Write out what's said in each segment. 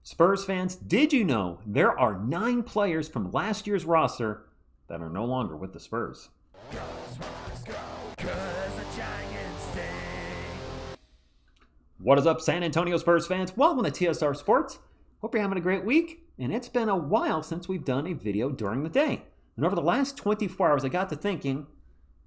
Spurs fans, did you know there are 9 players from last year's roster that are no longer with the Spurs? Go, Spurs, go, 'cause the Giants stay. What is up, San Antonio Spurs fans? Welcome to TSR Sports. Hope you're having a great week. And it's been a while since we've done a video during the day. And over the last 24 hours, I got to thinking,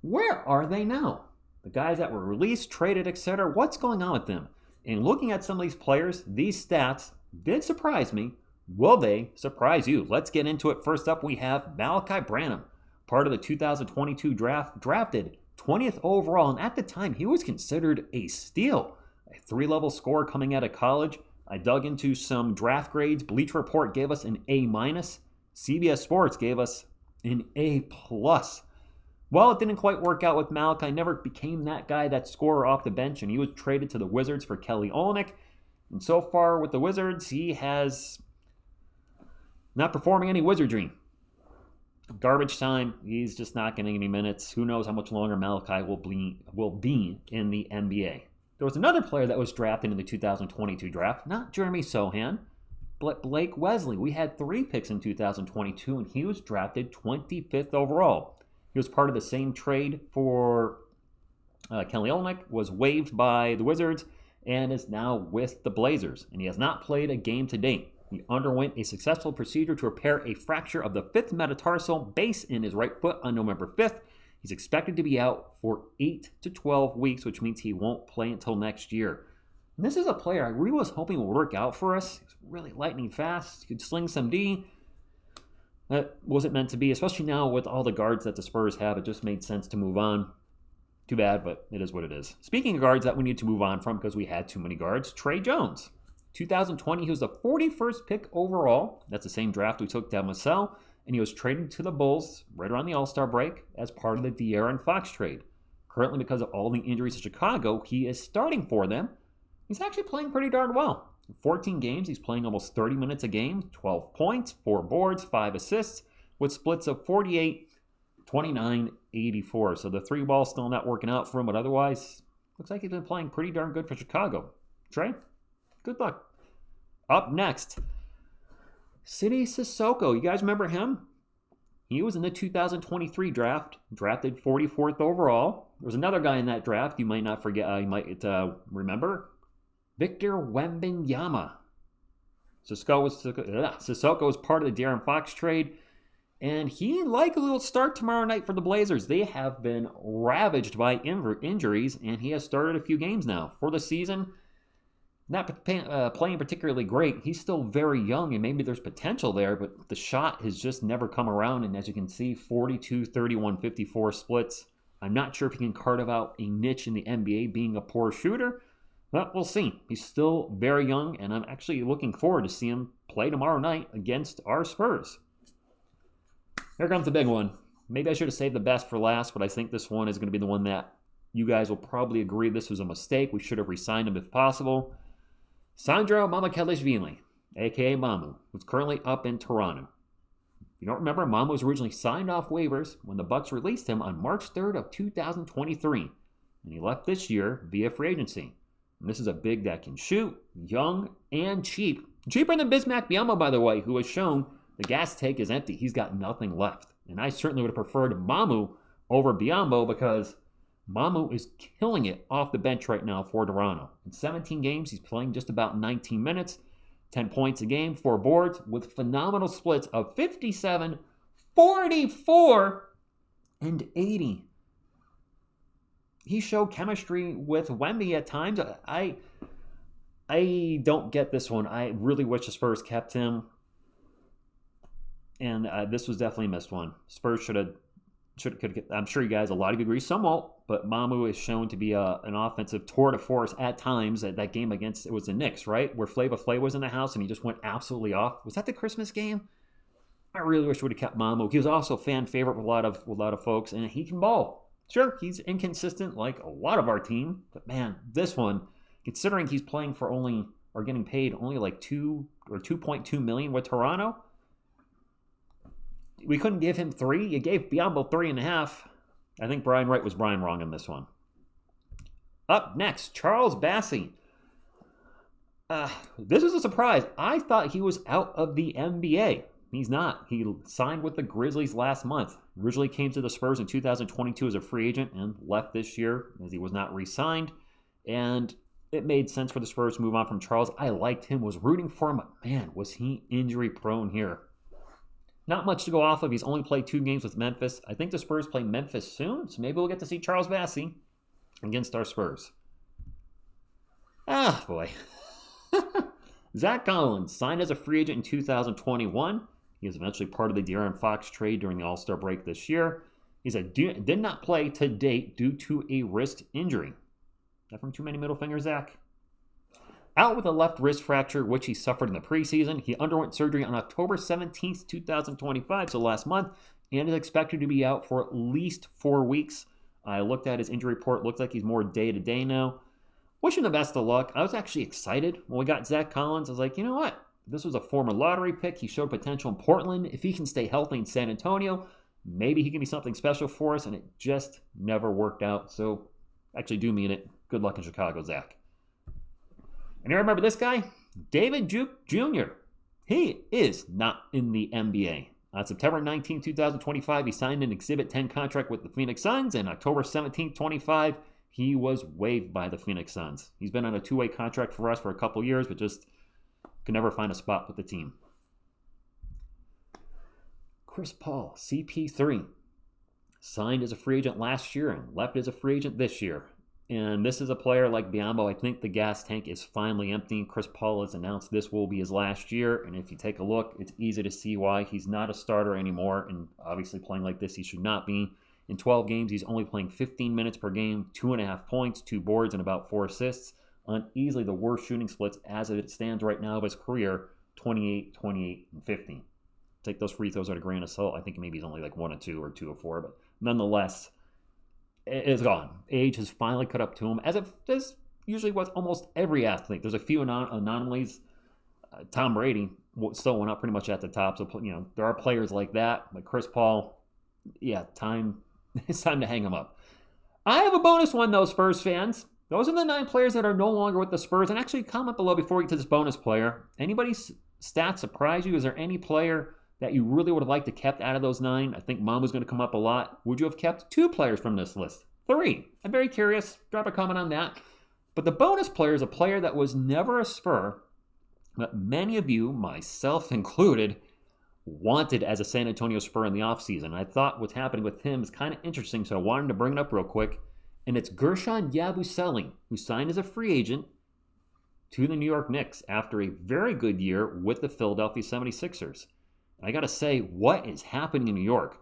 where are they now? The guys that were released, traded, etc., what's going on with them? And looking at some of these players, these stats did surprise me. Will they surprise you? Let's get into it. First up, we have Malachi Branham, part of the 2022 draft, drafted 20th overall. And at the time, he was considered a steal. A 3-level scorer coming out of college. I dug into some draft grades. Bleacher Report gave us an A-. CBS Sports gave us an A+. Well, it didn't quite work out with Malachi. Never became that guy, that scorer off the bench, and he was traded to the Wizards for Kelly Olynyk. And so far with the Wizards, he has not performing any wizardry. Garbage time. He's just not getting any minutes. Who knows how much longer Malachi will be in the NBA. There was another player that was drafted in the 2022 draft, not Jeremy Sochan, but Blake Wesley. We had 3 picks in 2022, and he was drafted 25th overall. He was part of the same trade for Kelly Olynyk, was waived by the Wizards, and is now with the Blazers. And he has not played a game to date. He underwent a successful procedure to repair a fracture of the 5th metatarsal base in his right foot on November 5th. He's expected to be out for 8 to 12 weeks, which means he won't play until next year. And this is a player I really was hoping would work out for us. He's really lightning fast. He could sling some D. That wasn't meant to be, especially now with all the guards that the Spurs have. It just made sense to move on. Too bad, but it is what it is. Speaking of guards that we need to move on from because we had too many guards, Trey Jones. 2020, he was the 41st pick overall. That's the same draft we took Devin Vassell. And he was traded to the Bulls right around the All-Star break as part of the De'Aaron Fox trade. Currently, because of all the injuries to Chicago, he is starting for them. He's actually playing pretty darn well. In 14 games, he's playing almost 30 minutes a game, 12 points, 4 boards, 5 assists, with splits of 48, 29, 84. So the 3-ball still not working out for him, but otherwise, looks like he's been playing pretty darn good for Chicago. Trey, good luck. Up next, Sidy Cissoko. You guys remember him? He was in the 2023 draft, drafted 44th overall. There was another guy in that draft you might not forget, you might remember. Victor Wembanyama. Cissoko was part of the De'Aaron Fox trade, and he like a little start tomorrow night for the Blazers. They have been ravaged by injuries, and he has started a few games now. For the season, not playing particularly great. He's still very young, and maybe there's potential there, but the shot has just never come around. And as you can see, 42, 31, 54 splits. I'm not sure if he can carve out a niche in the NBA being a poor shooter, but we'll see. He's still very young, and I'm actually looking forward to seeing him play tomorrow night against our Spurs. Here comes the big one. Maybe I should have saved the best for last, but I think this one is going to be the one that you guys will probably agree this was a mistake. We should have re-signed him if possible. Sandro Mamukelashvili, a.k.a. Mamu, who's currently up in Toronto. If you don't remember, Mamu was originally signed off waivers when the Bucks released him on March 3rd of 2023, and he left this year via free agency. And this is a big that can shoot, young, and cheap. Cheaper than Bismack Biyombo, by the way, who has shown the gas tank is empty. He's got nothing left. And I certainly would have preferred Mamu over Biyombo because Mamu is killing it off the bench right now for Toronto. In 17 games, he's playing just about 19 minutes, 10 points a game, 4 boards, with phenomenal splits of 57, 44, and 80. He showed chemistry with Wemby at times. I don't get this one. I really wish the Spurs kept him. And this was definitely a missed one. Spurs could I'm sure you guys, a lot of you agree, some won't, but Mamu is shown to be an offensive tour de force at times. At that game against, it was the Knicks, right? Where Flava Flav was in the house and he just went absolutely off. Was that the Christmas game? I really wish we would have kept Mamu. He was also a fan favorite with a lot of folks, and he can ball. Sure, he's inconsistent like a lot of our team, but man, this one, considering he's playing for only, or getting paid only like $2 or $2.2 million with Toronto, we couldn't give him 3. You gave Biyombo 3.5. I think Brian Wright was Brian wrong in this one. Up next, Charles Bassey. This was a surprise. I thought he was out of the NBA. He's not. He signed with the Grizzlies last month. Originally came to the Spurs in 2022 as a free agent and left this year as he was not re-signed. And it made sense for the Spurs to move on from Charles. I liked him, was rooting for him, but man, was he injury prone here. Not much to go off of. He's only played 2 games with Memphis. I think the Spurs play Memphis soon, so maybe we'll get to see Charles Bassey against our Spurs. Ah, boy. Zach Collins signed as a free agent in 2021. He was eventually part of the De'Aaron Fox trade during the All-Star break this year. He said did not play to date due to a wrist injury. Is that from too many middle fingers, Zach? Out with a left wrist fracture, which he suffered in the preseason. He underwent surgery on October 17th, 2025, so last month, and is expected to be out for at least 4 weeks. I looked at his injury report. Looks like he's more day-to-day now. Wish him the best of luck. I was actually excited when we got Zach Collins. I was like, you know what? This was a former lottery pick. He showed potential in Portland. If he can stay healthy in San Antonio, maybe he can be something special for us, and it just never worked out. So, actually do mean it. Good luck in Chicago, Zach. And you remember this guy? David Duke Jr. He is not in the NBA. On September 19, 2025, he signed an Exhibit 10 contract with the Phoenix Suns, and October 17, 25, he was waived by the Phoenix Suns. He's been on a 2-way contract for us for a couple years, but just could never find a spot with the team. Chris Paul, CP3, signed as a free agent last year and left as a free agent this year. And this is a player like Biyombo. I think the gas tank is finally empty. Chris Paul has announced this will be his last year. And if you take a look, it's easy to see why he's not a starter anymore. And obviously playing like this, he should not be. In 12 games, he's only playing 15 minutes per game, 2.5 points, 2 boards, and about 4 assists on easily the worst shooting splits as it stands right now of his career, 28, 28, and 15. Take those free throws at a grain of salt. I think maybe he's only like 1 or 2 or 2 or 4, but nonetheless, it's gone. Age has finally caught up to him, as it does usually with almost every athlete. There's a few anomalies. Tom Brady still went up pretty much at the top, so there are players like that. But Chris Paul, yeah, it's time to hang him up. I have a bonus one, though, Spurs fans. Those are the 9 players that are no longer with the Spurs. And actually, comment below before we get to this bonus player. Anybody's stats surprise you? Is there any player that you really would have liked to kept out of those 9? I think Mom was going to come up a lot. Would you have kept 2 players from this list? 3. I'm very curious. Drop a comment on that. But the bonus player is a player that was never a Spur, but many of you, myself included, wanted as a San Antonio Spur in the offseason. I thought what's happening with him is kind of interesting, so I wanted to bring it up real quick. And it's Guerschon Yabusele, who signed as a free agent to the New York Knicks after a very good year with the Philadelphia 76ers. I got to say, what is happening in New York?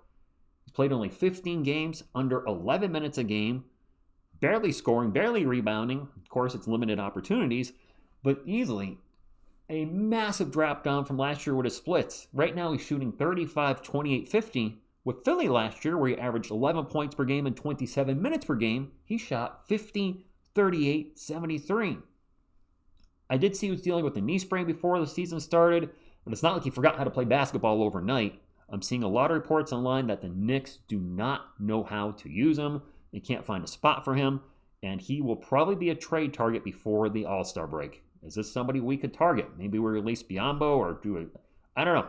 He's played only 15 games, under 11 minutes a game, barely scoring, barely rebounding. Of course, it's limited opportunities, but easily a massive drop down from last year with his splits. Right now, he's shooting 35, 28, 50. With Philly last year, where he averaged 11 points per game and 27 minutes per game, he shot 50, 38, 73. I did see he was dealing with a knee sprain before the season started, but it's not like he forgot how to play basketball overnight. I'm seeing a lot of reports online that the Knicks do not know how to use him. They can't find a spot for him, and he will probably be a trade target before the All-Star break. Is this somebody we could target? Maybe we release Biyombo or do it. I don't know.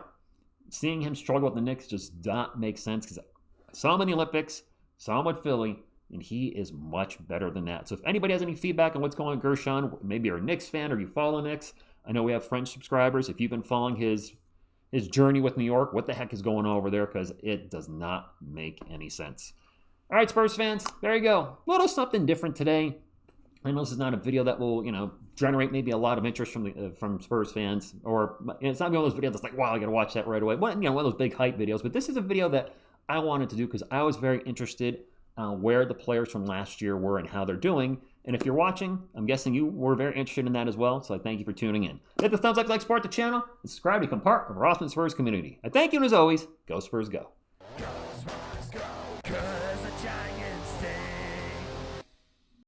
Seeing him struggle with the Knicks just does not make sense because I saw him in the Olympics, saw him with Philly, and he is much better than that. So if anybody has any feedback on what's going on with Guerschon, maybe you're a Knicks fan or you follow Knicks. I know we have French subscribers. If you've been following his journey with New York, what the heck is going on over there? Because it does not make any sense. All right, Spurs fans, there you go. A little something different today. I know this is not a video that will, generate maybe a lot of interest from Spurs fans, or it's not one of those videos that's like, wow, I got to watch that right away. One of those big hype videos. But this is a video that I wanted to do because I was very interested where the players from last year were and how they're doing. And if you're watching, I'm guessing you were very interested in that as well. So I thank you for tuning in. Hit the thumbs up, like, support the channel, and subscribe to become part of our awesome Spurs community. I thank you, and as always, go Spurs go.